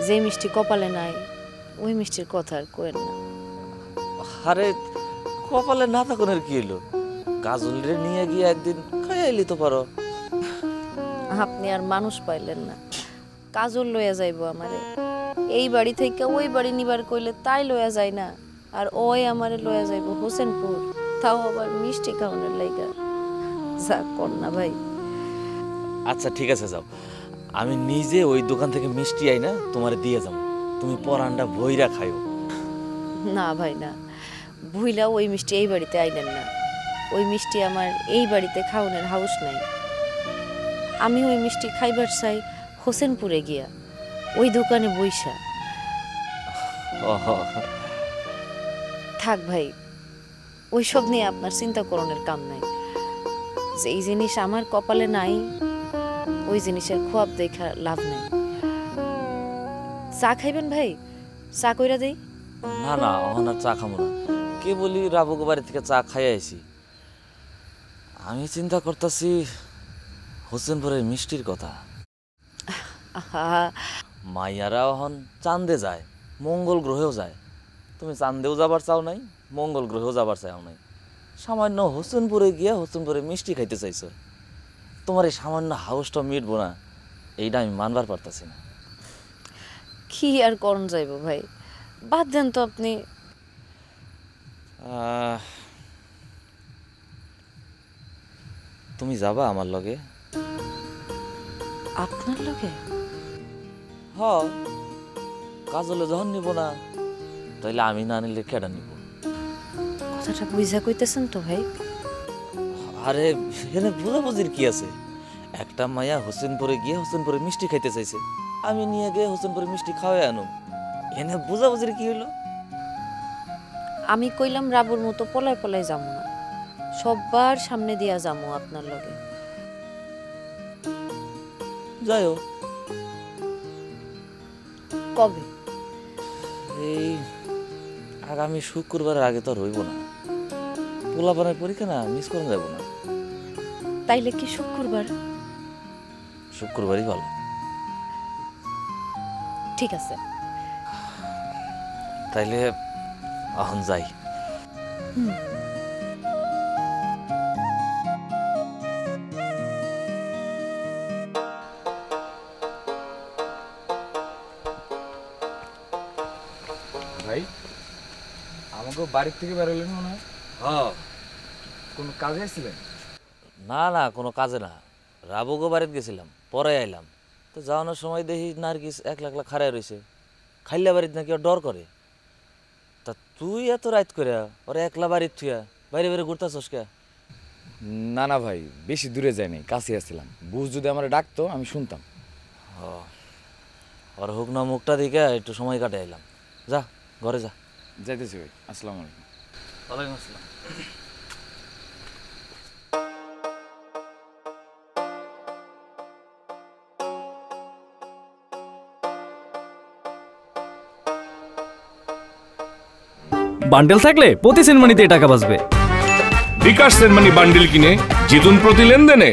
যে মিষ্টি কপালে নাই ওই মিষ্টির কথা আর কইেন না। আরে কপালে না থাকুনের কি হইলো, কাজল নিয়ে গিয়ে একদিন খাই আইলি তো পারো। আপনি আর মানুষ পাইলেন না, কাজল লইয়া যাইব আমারে। এই বাড়ি থেকে ওই বাড়ি নিবার কইলে তাই লইয়া যায় না, আর ওই আমারে লইয়া যাইব হোসেনপুর, তাও আবার মিষ্টি খাওয়ানোর লাইগা। যা কর না ভাই। আচ্ছা ঠিক আছে যাও, আমি নিজে ওই দোকান থেকে মিষ্টি আই না তোমারে দিয়ে যাবো, তুমি পরানটা বইরা খাইও। না ভাই না, ভুইলা ওই মিষ্টি এই বাড়িতে আইলেন না। ওই মিষ্টি আমার এই বাড়িতে খাওয়ানোর হাউস নাই। আমি ওই মিষ্টি খাইবার চাই হোসেনপুরে গিয়া, ওই দোকানে বইসা। থাক ভাই, ওইসব নিয়ে আপনার চিন্তা করণের কাম নাই। যেই জিনিস আমার কপালে নাই ওই জিনিসের খোয়াব দেখা লাভ নাই। চা খাইবেন ভাই? চা কইরা দেই? না না, অহন আর চা খাবো না, কে বলি রাবুকে বাড়ি থেকে চা খাই আইছি। আমি চিন্তা করতেছি হোসেনপুরের মিষ্টির কথা। মাইয়ারা অহন চাঁদে যায়, মঙ্গল গ্রহেও যায়, তুমি চাঁদেও যাবার চাও নাই, মঙ্গল গ্রহেও যাবার চাও নাই, সামান্য হোসেনপুরে গিয়া হোসেনপুরে মিষ্টি খাইতে চাইছো। তোমার এই সামান্য হাউসটা মিটবো না, এইটা আমি মানবার পারতাছি না। কি আর করণ যাইব ভাই, বাদ দেন তো আপনি। তুমি যাবা আমার লগে? আপনার লগে? হ, কাজলে যখন নিব না তাইলে আমি না নিলে কেডা নিব? কথাটা বুঝা কইতেছেন তো ভাই? আরে এখানে বুঝাবুঝির কি আছে? একটা মায়া হোসেনপুরে গিয়ে হোসেনপুরে মিষ্টি খাইতে চাইছে, আমি নিয়ে গিয়ে হোসেনপুরে মিষ্টি খাওয়াই আনো, এনে বুঝাবুঝির কি হইলো? আমি কইলাম রাবুর মতো পলায় পলায় যাবো না, সবার সামনে দিয়া যাবো আপনার লগে। যাইও। কবে? এই আগামী শুক্রবারের আগে তো রইব না, পোলাপানের পরীক্ষা না, মিস করা যাব না। তাইলে কি শুক্রবার? শুক্রবারই ভালো। ঠিক আছে, তাইলে এখন যাই। ভাই আমাকে বাড়ির থেকে বেরোলেন মনে হয়? হ্যাঁ। কোনো কাজে আসছিলেন? না না, কোনো কাজে না, রাবুগো বাড়িতে গেছিলাম, পরে আইলাম। তো যাওয়ানোর সময় দেখি নার্গিস একলা একলা খাড়ায় রয়েছে, খাইলা বাড়িতে নাকি ওর ডর করে। তা তুই এত রাত করে ওরা একলা বাড়ির থুয়া বাইরে বাইরে ঘুরতাছস কে? না না ভাই, বেশি দূরে যাই নাই, কাছে আসছিলাম। বুঝ যদি আমার ডাকতো আমি শুনতাম। ওর হোক না মুখটা দিকে একটু সময় কাটে আইলাম। যা ঘরে যা। যাইতেছি ভাই, আসসালামু আলাইকুম। ওয়ালাইকুম আসসালাম। বান্ডেল থাকলে প্রতি সেনমানিতে টাকা বাঁচবে। বিকাশ সেনমানি বান্ডিল কিনে জিতুন প্রতি লেনদেনে।